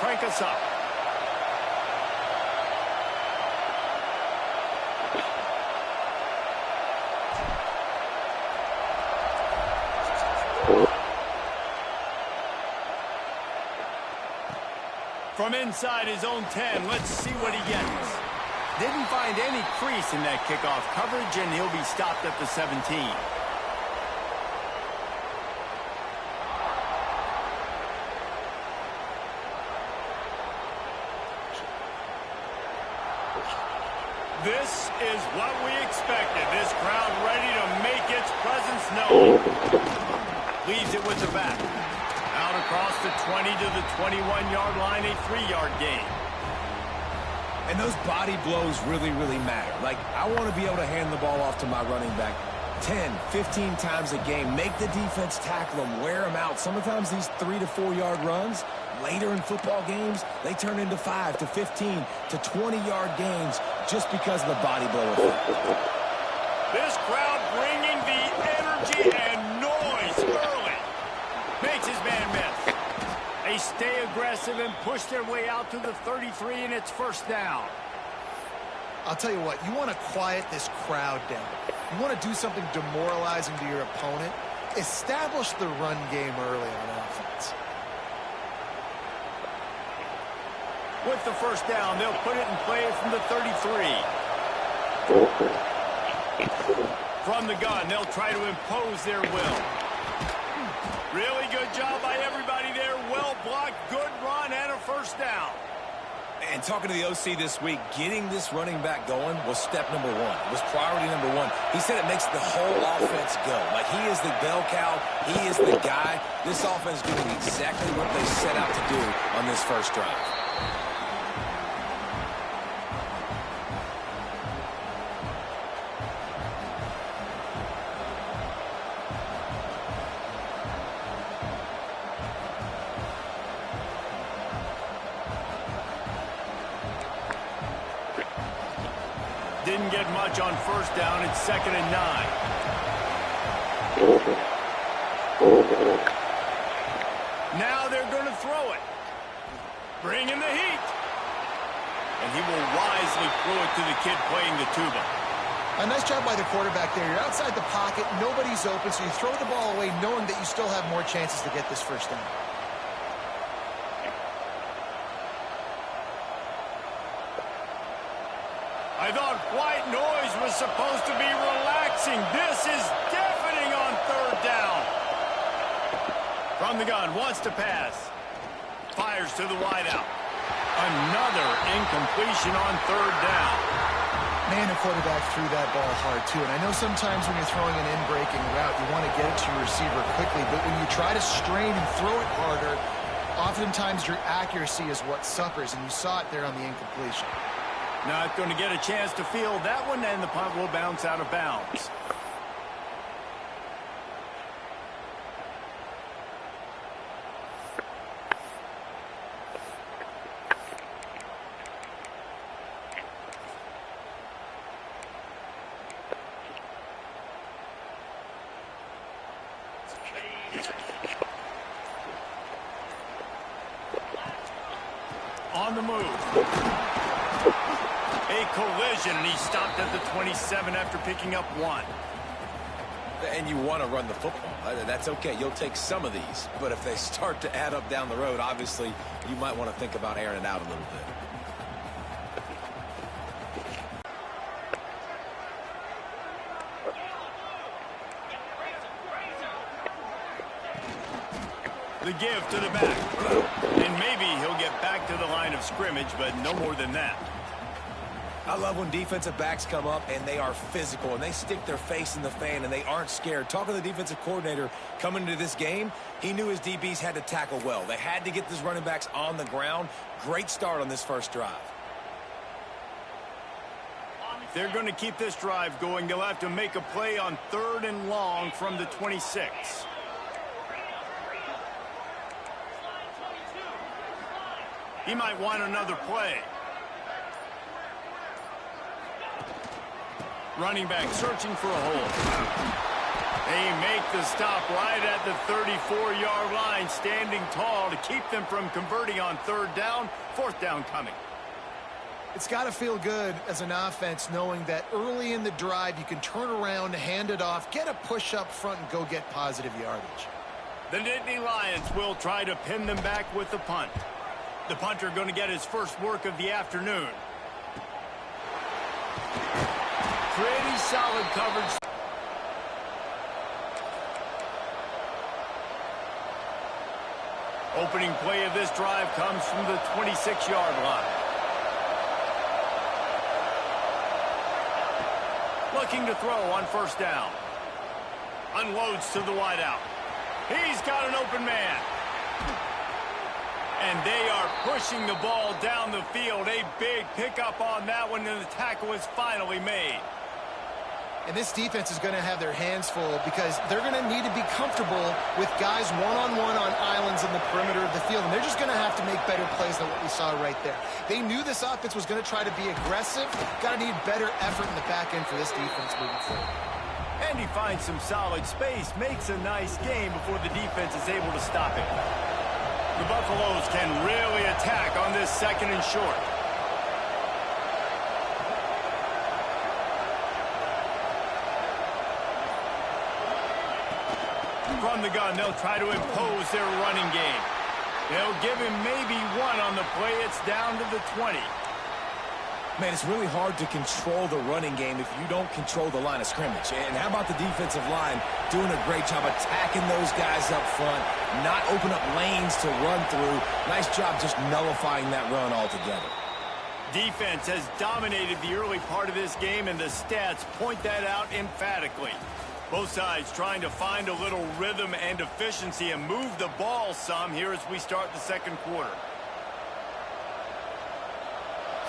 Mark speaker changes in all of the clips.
Speaker 1: crank us up. From inside his own 10, let's see what he gets. Didn't find any crease in that kickoff coverage, and he'll be stopped at the 17. This is what we expected. This crowd ready to make its presence known. Leaves it with the back. Out across the 20 to the 21-yard line, a 3-yard gain.
Speaker 2: And those body blows really, really matter. Like, I want to be able to hand the ball off to my running back 10, 15 times a game. Make the defense tackle them, wear them out. Sometimes these 3 to 4-yard runs, later in football games, they turn into 5 to 15 to 20-yard gains just because of the body blow effect.
Speaker 1: This crowd bringing the energy and noise early. Makes his man miss. They stay aggressive and push their way out to the 33, and it's first down.
Speaker 3: I'll tell you what, you want to quiet this crowd down. You want to do something demoralizing to your opponent. Establish the run game early on offense.
Speaker 1: With the first down, they'll put it in play from the 33. From the gun, they'll try to impose their will. Really good job by everybody there. Well blocked, good run, and a first down.
Speaker 2: And talking to the OC this week, getting this running back going was step number one. It was priority number one. He said it makes the whole offense go. Like, he is the bell cow. He is the guy. This offense is doing exactly what they set out to do on this first drive.
Speaker 1: Didn't get much on first down. It's 2nd and 9. Now they're going to throw it. Bringing the heat. And he will wisely throw it to the kid playing the tuba.
Speaker 3: A nice job by the quarterback there. You're outside the pocket. Nobody's open, so you throw the ball away knowing that you still have more chances to get this first down.
Speaker 1: I thought white noise was supposed to be relaxing. This is deafening on 3rd down. From the gun, wants to pass. Fires to the wideout. Another incompletion on 3rd down.
Speaker 3: Man, the quarterback threw that ball hard, too. And I know sometimes when you're throwing an in-breaking route, you want to get it to your receiver quickly. But when you try to strain and throw it harder, oftentimes your accuracy is what suffers. And you saw it there on the incompletion.
Speaker 1: Not going to get a chance to field that one, and the punt will bounce out of bounds. On the move. A collision, and he stopped at the 27 after picking up 1.
Speaker 2: And you want to run the football. That's okay. You'll take some of these. But if they start to add up down the road, obviously, you might want to think about airing it out a little bit.
Speaker 1: The give to the back. And maybe he'll get back to the line of scrimmage, but no more than that.
Speaker 2: I love when defensive backs come up and they are physical and they stick their face in the fan and they aren't scared. Talking to the defensive coordinator coming into this game, he knew his DBs had to tackle well. They had to get these running backs on the ground. Great start on this first drive.
Speaker 1: They're going to keep this drive going. They'll have to make a play on 3rd and long from the 26. He might want another play. Running back searching for a hole. They make the stop right at the 34-yard line, standing tall to keep them from converting on third down. Fourth down coming.
Speaker 3: It's got to feel good as an offense knowing that early in the drive you can turn around, hand it off, get a push up front, and go get positive yardage.
Speaker 1: The Nittany Lions will try to pin them back with the punt. The punter going to get his first work of the afternoon. Pretty solid coverage. Opening play of this drive comes from the 26-yard line. Looking to throw on first down. Unloads to the wideout. He's got an open man. And they are pushing the ball down the field. A big pickup on that one, and the tackle is finally made.
Speaker 3: And this defense is going to have their hands full because they're going to need to be comfortable with guys one-on-one on islands in the perimeter of the field. And they're just going to have to make better plays than what we saw right there. They knew this offense was going to try to be aggressive. Got to need better effort in the back end for this defense moving forward.
Speaker 1: And he finds some solid space, makes a nice game before the defense is able to stop it. The Buffaloes can really attack on this second and short. From the gun, they'll try to impose their running game. They'll give him maybe one on the play. It's down to the 20.
Speaker 2: Man, it's really hard to control the running game if you don't control the line of scrimmage. And how about the defensive line doing a great job attacking those guys up front, not open up lanes to run through. Nice job just nullifying that run altogether.
Speaker 1: Defense has dominated the early part of this game, and the stats point that out emphatically. Both sides trying to find a little rhythm and efficiency and move the ball some here as we start the second quarter.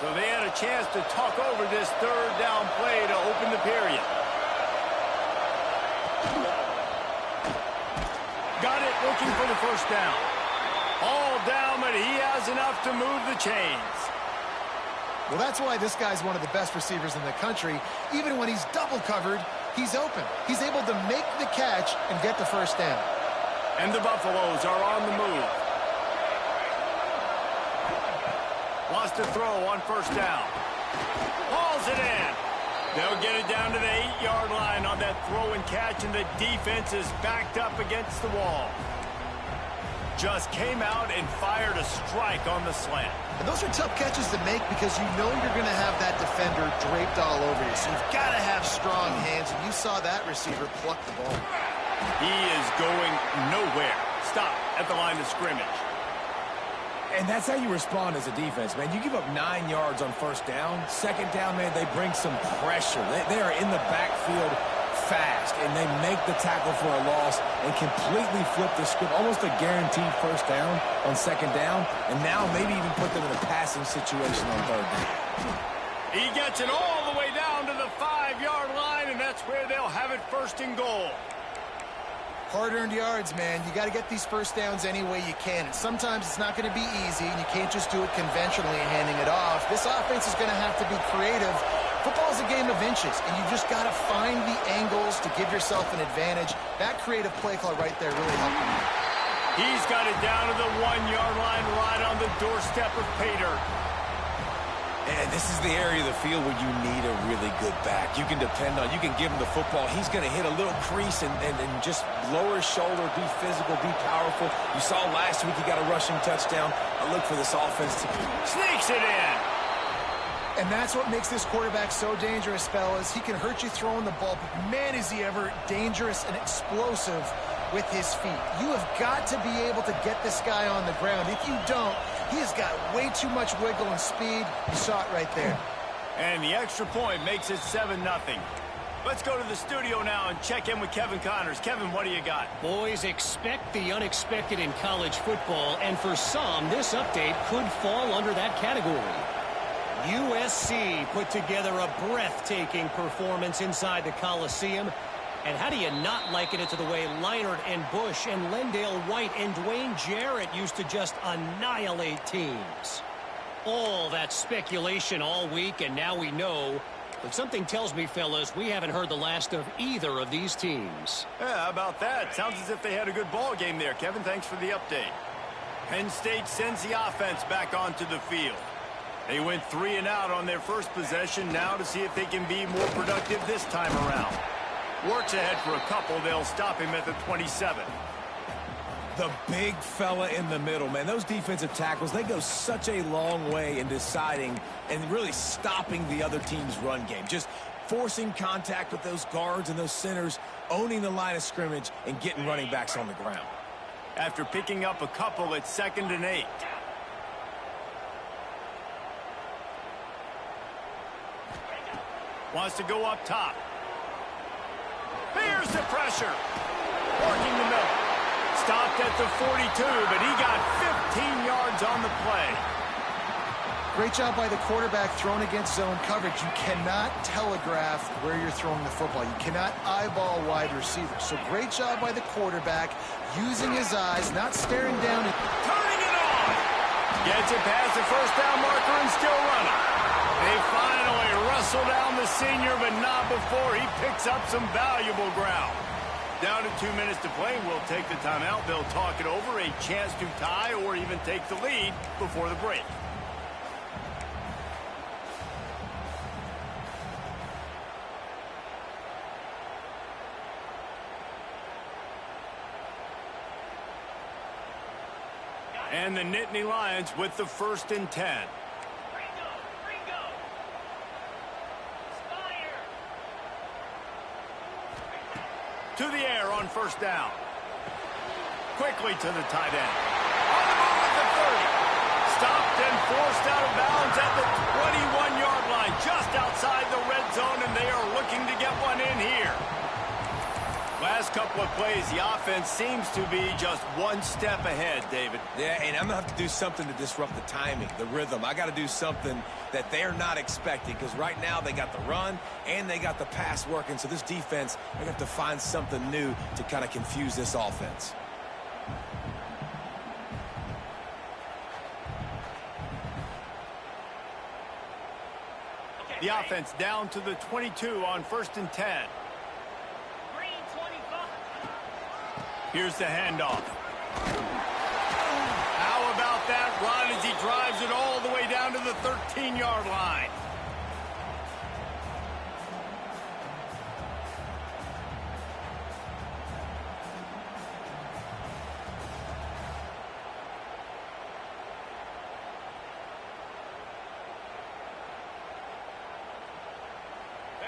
Speaker 1: So they had a chance to talk over this third down play to open the period. Got it, looking for the first down. All down, but he has enough to move the chains.
Speaker 3: Well, that's why this guy's one of the best receivers in the country. Even when he's double covered, he's open. He's able to make the catch and get the first down.
Speaker 1: And the Buffaloes are on the move. Wants to throw on first down. Hauls it in. They'll get it down to the 8-yard line on that throw and catch, and the defense is backed up against the wall. Just came out and fired a strike on the slant.
Speaker 3: And those are tough catches to make because you know you're going to have that defender draped all over you. So you've got to have strong hands, and you saw that receiver pluck the ball.
Speaker 1: He is going nowhere. Stop at the line of scrimmage.
Speaker 2: And that's how you respond as a defense, man. You give up 9 yards on first down. Second down, man, they bring some pressure. They are in the backfield fast, and they make the tackle for a loss and completely flip the script. Almost a guaranteed first down on second down, and now maybe even put them in a passing situation on third down.
Speaker 1: He gets it all the way down to the 5-yard line, and that's where they'll have it first and goal.
Speaker 3: Hard-earned yards, man. You got to get these first downs any way you can. And sometimes it's not going to be easy, and you can't just do it conventionally and handing it off. This offense is going to have to be creative. Football is a game of inches, and you just got to find the angles to give yourself an advantage. That creative play call right there really helped him.
Speaker 1: He's got it down to the 1-yard line, right on the doorstep of Pater.
Speaker 2: And this is the area of the field where you need a really good back. You can depend on, you can give him the football. He's going to hit a little crease and just lower his shoulder, be physical, be powerful. You saw last week he got a rushing touchdown. I look for this offense to
Speaker 1: sneaks it in.
Speaker 3: And that's what makes this quarterback so dangerous, fellas. He can hurt you throwing the ball, but man, is he ever dangerous and explosive with his feet. You have got to be able to get this guy on the ground. If you don't, he has got way too much wiggle and speed. You saw it right there.
Speaker 1: And the extra point makes it 7-0. Let's go to the studio now and check in with Kevin Connors. Kevin, what do you got?
Speaker 4: Boys, expect the unexpected in college football, and for some, this update could fall under that category. USC put together a breathtaking performance inside the Coliseum. And how do you not liken it to the way Leinart and Bush and Lendale White and Dwayne Jarrett used to just annihilate teams? All that speculation all week, and now we know But something tells me, fellas, we haven't heard the last of either of these teams.
Speaker 1: Yeah, how about that? Sounds as if they had a good ball game there, Kevin. Thanks for the update. Penn State sends the offense back onto the field. They went 3 and out on their first possession. Now to see if they can be more productive this time around. Works ahead for a couple. They'll stop him at the 27.
Speaker 2: The big fella in the middle, man. Those defensive tackles, they go such a long way in deciding and really stopping the other team's run game. Just forcing contact with those guards and those centers, owning the line of scrimmage, and getting running backs on the ground.
Speaker 1: After picking up a couple, it's 2nd and 8. Wants to go up top. Here's the pressure. Working the middle. Stopped at the 42, but he got 15 yards on the play.
Speaker 3: Great job by the quarterback throwing against zone coverage. You cannot telegraph where you're throwing the football. You cannot eyeball wide receivers. So great job by the quarterback using his eyes, not staring down.
Speaker 1: Turning it on. Gets it past the first down marker and still running. They finally wrestle down the senior, but not before he picks up some valuable ground. Down to 2 minutes to play. We'll take the timeout. They'll talk it over. A chance to tie or even take the lead before the break. And the Nittany Lions with the 1st and 10. To the air on 1st down. Quickly to the tight end. On the move at the 30. Stopped and forced out of bounds at the 21-yard line. Just outside the red zone, and they are looking to get one in here. Last couple of plays, the offense seems to be just one step ahead, David.
Speaker 2: Yeah, and I'm going to have to do something to disrupt the timing, the rhythm. I got to do something that they're not expecting, because right now they got the run and they got the pass working. So this defense, they're going to have to find something new to kind of confuse this offense.
Speaker 1: The offense down to the 22 on 1st and 10. Here's the handoff. How about that run as he drives it all the way down to the 13-yard line?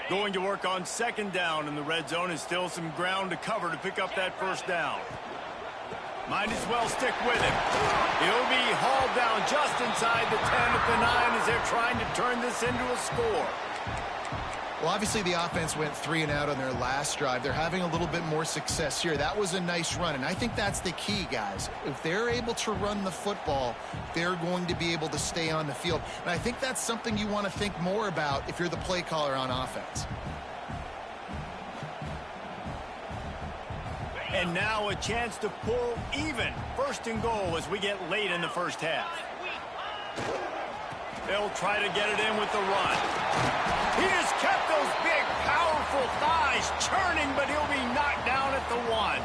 Speaker 1: Going to work on 2nd down in the red zone, and still some ground to cover to pick up that 1st down. Might as well stick with him. He'll be hauled down just inside the 10 at the 9 as they're trying to turn this into a score.
Speaker 3: Well, obviously the offense went 3 and out on their last drive. They're having a little bit more success here. That was a nice run, and I think that's the key, guys. If they're able to run the football, they're going to be able to stay on the field. And I think that's something you want to think more about if you're the play caller on offense.
Speaker 1: And now a chance to pull even. 1st and goal as we get late in the first half. They'll try to get it in with the run. He just kept those big, powerful thighs churning, but he'll be knocked down at the 1.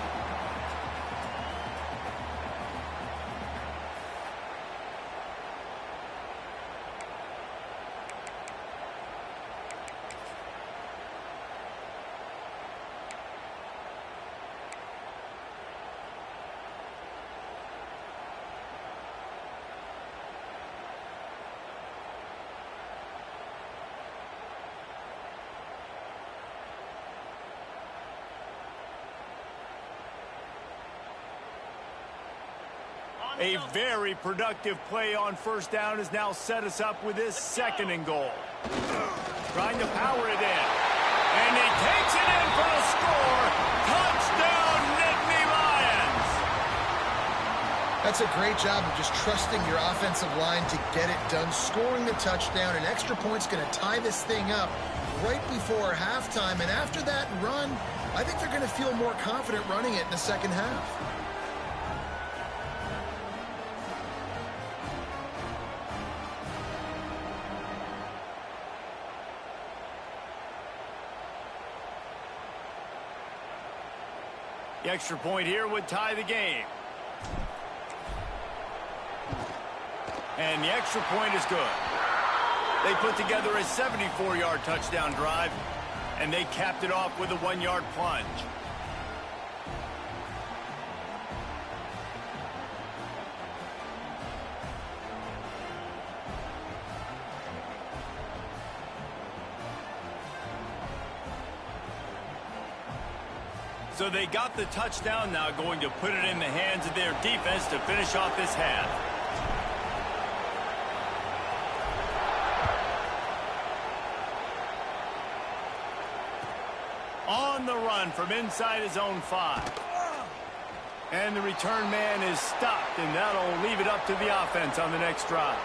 Speaker 1: A very productive play on 1st down has now set us up with this 2nd and goal. Trying to power it in. And he takes it in for the score. Touchdown, Nittany Lions.
Speaker 3: That's a great job of just trusting your offensive line to get it done, scoring the touchdown. An extra point's going to tie this thing up right before halftime. And after that run, I think they're going to feel more confident running it in the second half.
Speaker 1: The extra point here would tie the game. And the extra point is good. They put together a 74-yard touchdown drive, and they capped it off with a 1-yard plunge. So they got the touchdown, now going to put it in the hands of their defense to finish off this half. On the run from inside his own 5. And the return man is stopped, and that'll leave it up to the offense on the next drive.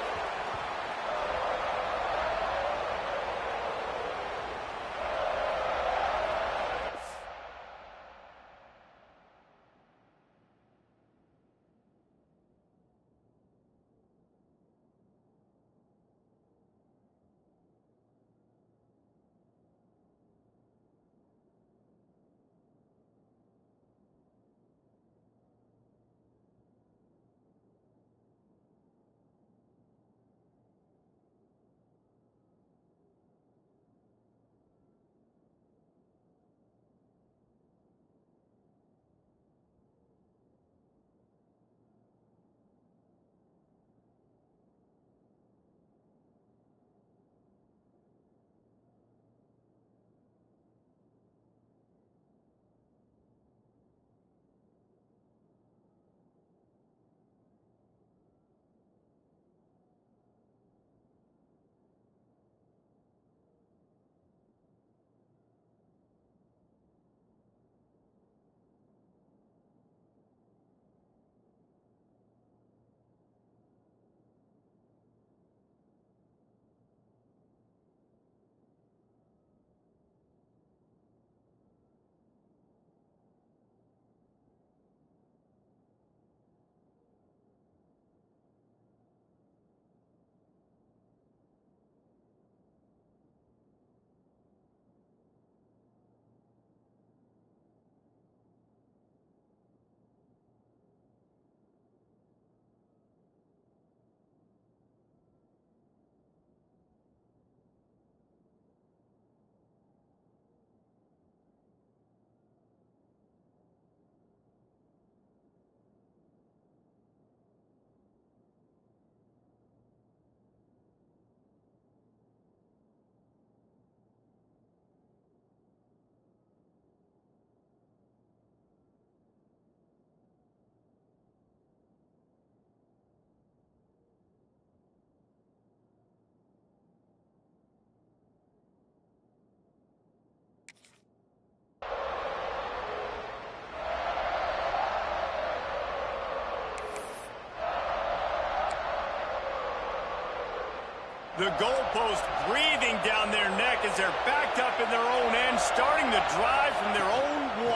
Speaker 1: The goalpost breathing down their neck as they're backed up in their own end, starting the drive from their own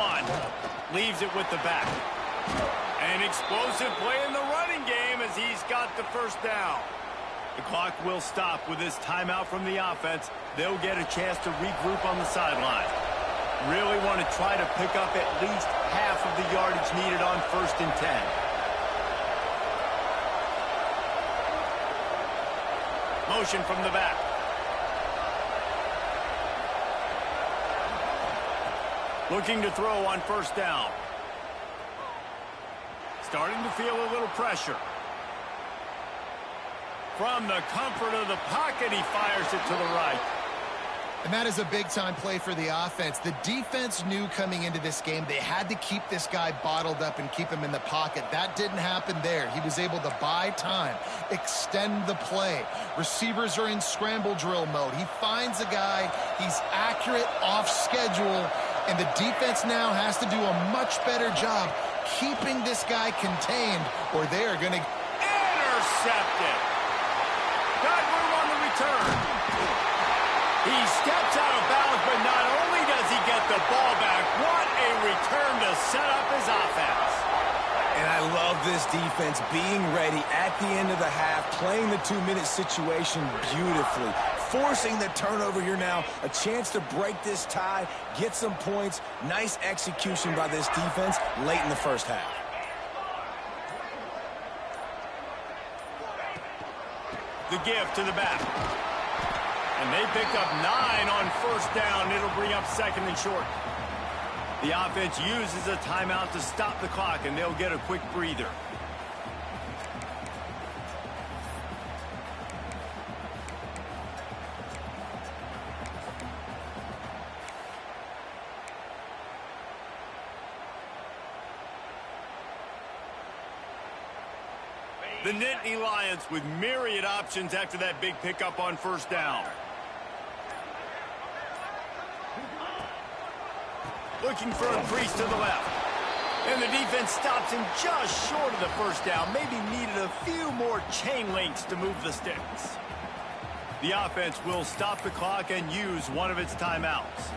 Speaker 1: 1. Leaves it with the back. An explosive play in the running game as he's got the first down. The clock will stop with this timeout from the offense. They'll get a chance to regroup on the sideline. Really want to try to pick up at least half of the yardage needed on 1st and 10. Motion from the back. Looking to throw on 1st down. Starting to feel a little pressure. From the comfort of the pocket, he fires it to the right.
Speaker 3: And that is a big-time play for the offense. The defense knew coming into this game they had to keep this guy bottled up and keep him in the pocket. That didn't happen there. He was able to buy time, extend the play. Receivers are in scramble drill mode. He finds a guy, he's accurate, off schedule, and the defense now has to do a much better job keeping this guy contained, or they are going to...
Speaker 1: Intercepted! Got room on the return. He steps out of bounds, but not only does he get the ball back, what a return to set up his offense.
Speaker 2: And I love this defense being ready at the end of the half, playing the 2-minute situation beautifully. forcing the turnover here now. A chance to break this tie, get some points. Nice execution by this defense late in the first half.
Speaker 1: The give to the back. And they picked up 9 on first down. It'll bring up second and short. The offense uses a timeout to stop the clock, and they'll get a quick breather. The Nittany Lions with myriad options after that big pickup on first down. Looking for a crease to the left. And the defense stops him just short of the first down. Maybe needed a few more chain links to move the sticks. The offense will stop the clock and use one of its timeouts.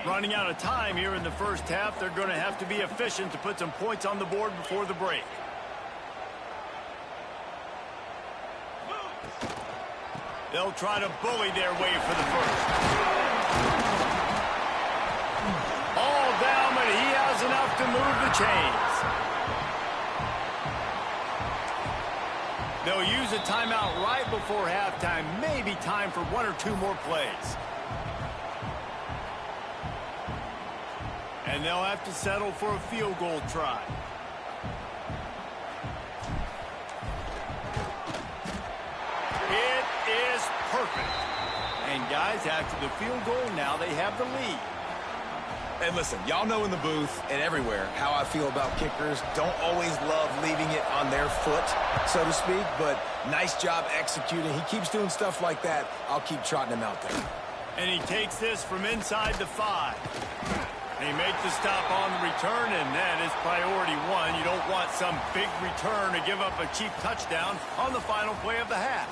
Speaker 1: Running out of time here in the first half. They're going to have to be efficient to put some points on the board before the break. They'll try to bully their way for the first. All down, but he has enough to move the chains. They'll use a timeout right before halftime. Maybe time for 1 or 2 more plays. And they'll have to settle for a field goal try. It is perfect. And guys, after the field goal, now they have the lead.
Speaker 2: And listen, y'all know in the booth and everywhere how I feel about kickers. Don't always love leaving it on their foot, so to speak, but nice job executing. He keeps doing stuff like that. I'll keep trotting him out there.
Speaker 1: And he takes this from inside the 5. They make the stop on the return, and that is priority 1. You don't want some big return to give up a cheap touchdown on the final play of the half.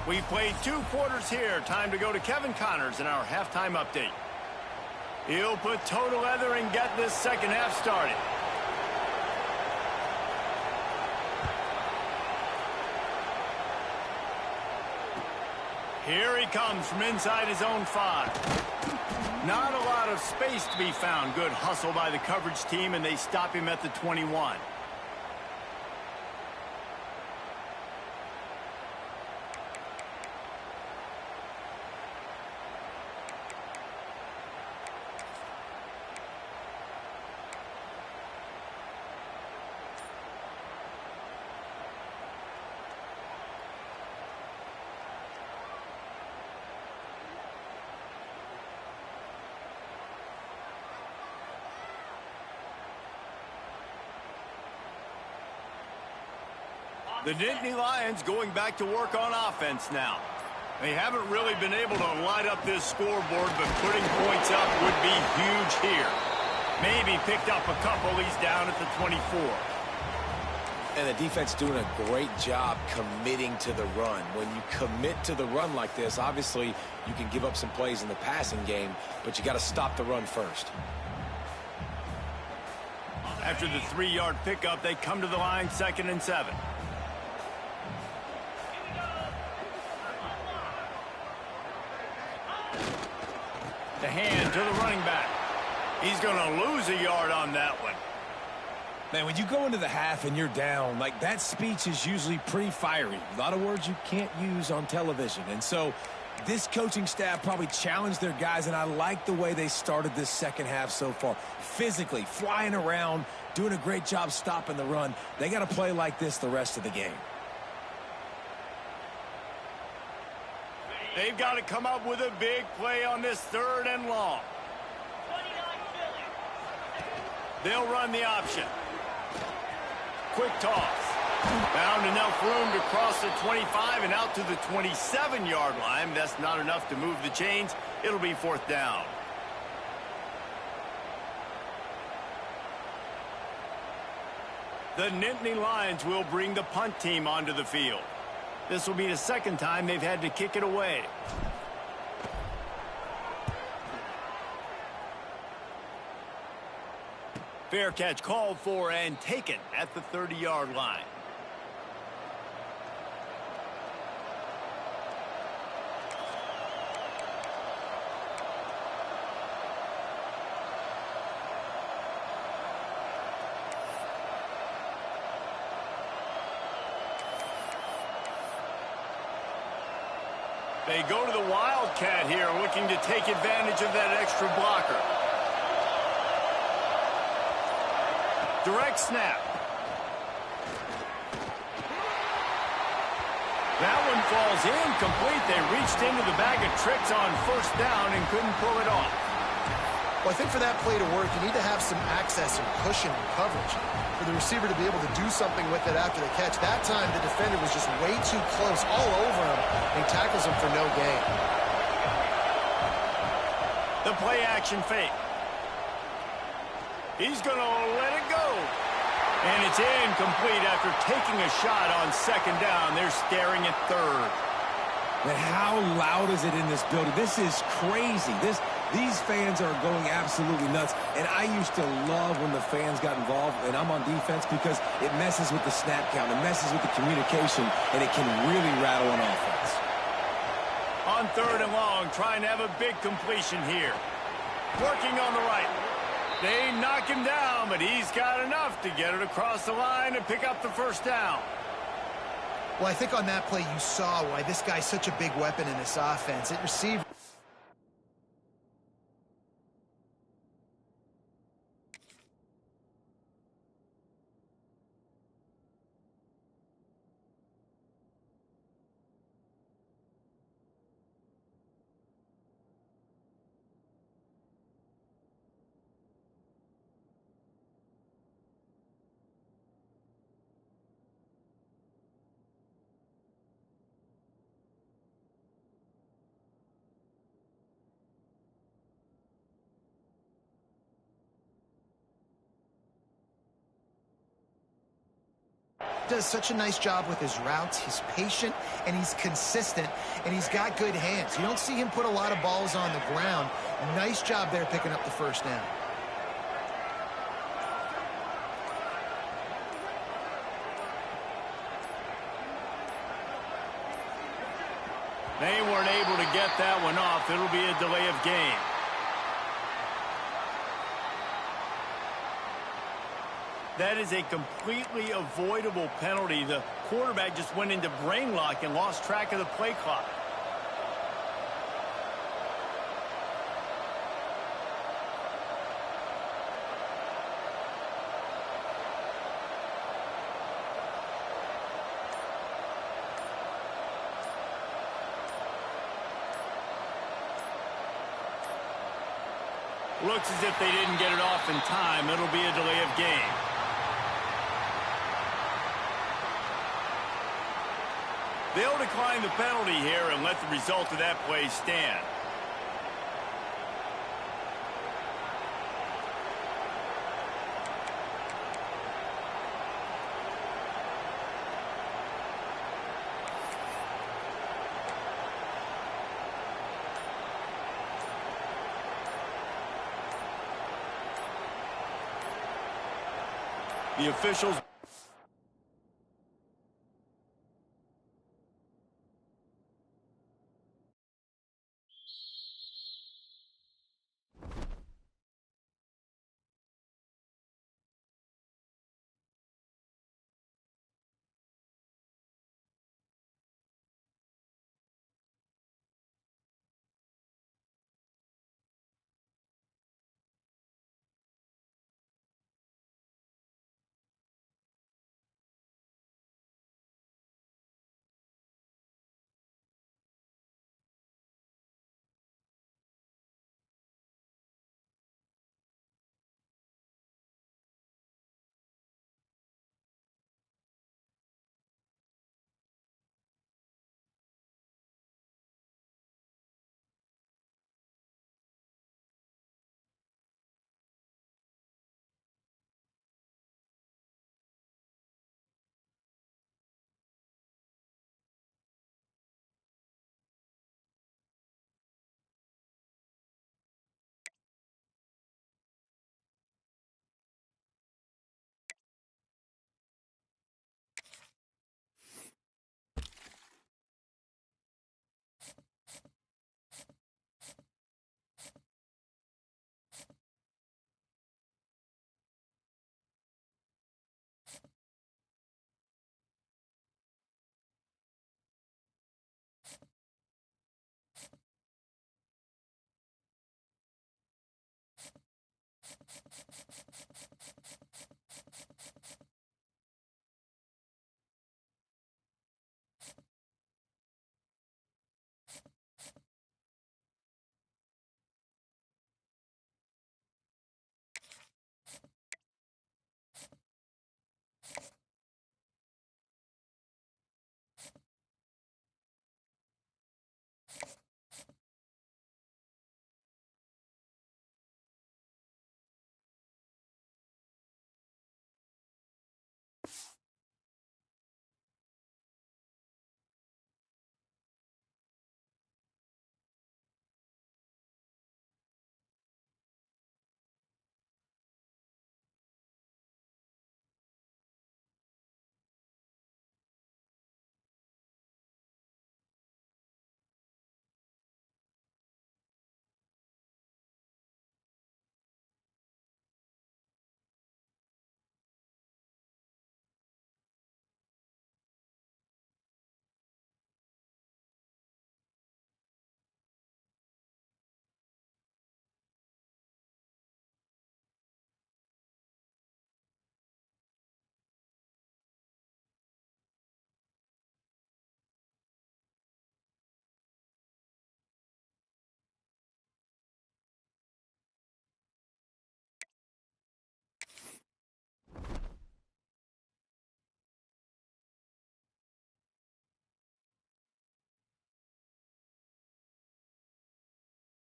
Speaker 1: We've played 2 quarters here. Time to go to Kevin Connors in our halftime update. He'll put toe to leather and get this second half started. Here he comes from inside his own 5. Not a lot of space to be found. Good hustle by the coverage team, and they stop him at the 21. The Nittany Lions going back to work on offense now. They haven't really been able to light up this scoreboard, but putting points up would be huge here. Maybe picked up a couple. He's down at the 24.
Speaker 2: And the defense doing a great job committing to the run. When you commit to the run like this, obviously you can give up some plays in the passing game, but you got to stop the run first.
Speaker 1: After the 3-yard pickup, they come to the line 2nd and 7. The hand to the running back. He's going to lose a yard on that one.
Speaker 2: Man, when you go into the half and you're down, like that speech is usually pretty fiery. A lot of words you can't use on television. And so this coaching staff probably challenged their guys, and I like the way they started this second half so far. Physically, flying around, doing a great job stopping the run. They got to play like this the rest of the game.
Speaker 1: They've got to come up with a big play on this 3rd and long. They'll run the option. Quick toss. Found enough room to cross the 25 and out to the 27-yard line. That's not enough to move the chains. It'll be 4th down. The Nittany Lions will bring the punt team onto the field. This will be the 2nd time they've had to kick it away. Fair catch called for and taken at the 30-yard line. They go to the Wildcat here, looking to take advantage of that extra blocker. Direct snap. That one falls incomplete. They reached into the bag of tricks on first down and couldn't pull it off.
Speaker 3: Well, I think for that play to work, you need to have some access and cushion and coverage for the receiver to be able to do something with it after the catch. That time, the defender was just way too close, all over him, and he tackles him for no gain.
Speaker 1: The play action fake. He's going to let it go. And it's incomplete after taking a shot on second down. They're staring at third.
Speaker 2: Man, how loud is it in this building? This is crazy. These fans are going absolutely nuts. And I used to love when the fans got involved, and I'm on defense, because it messes with the snap count. It messes with the communication, and it can really rattle an offense.
Speaker 1: On third and long, trying to have a big completion here. Working on the right. They knock him down, but he's got enough to get it across the line and pick up the first down.
Speaker 3: Well, I think on that play you saw why this guy's such a big weapon in this offense. It received. Does such a nice job with his routes. He's patient and he's consistent, and he's got good hands. You don't see him put a lot of balls on the ground. Nice job there picking up the first down.
Speaker 1: They weren't able to get that one off. It'll be a delay of game. That is a completely avoidable penalty. The quarterback just went into brain lock and lost track of the play clock. Looks as if they didn't get it off in time. It'll be a delay of game. They'll decline the penalty here and let the result of that play stand. The officials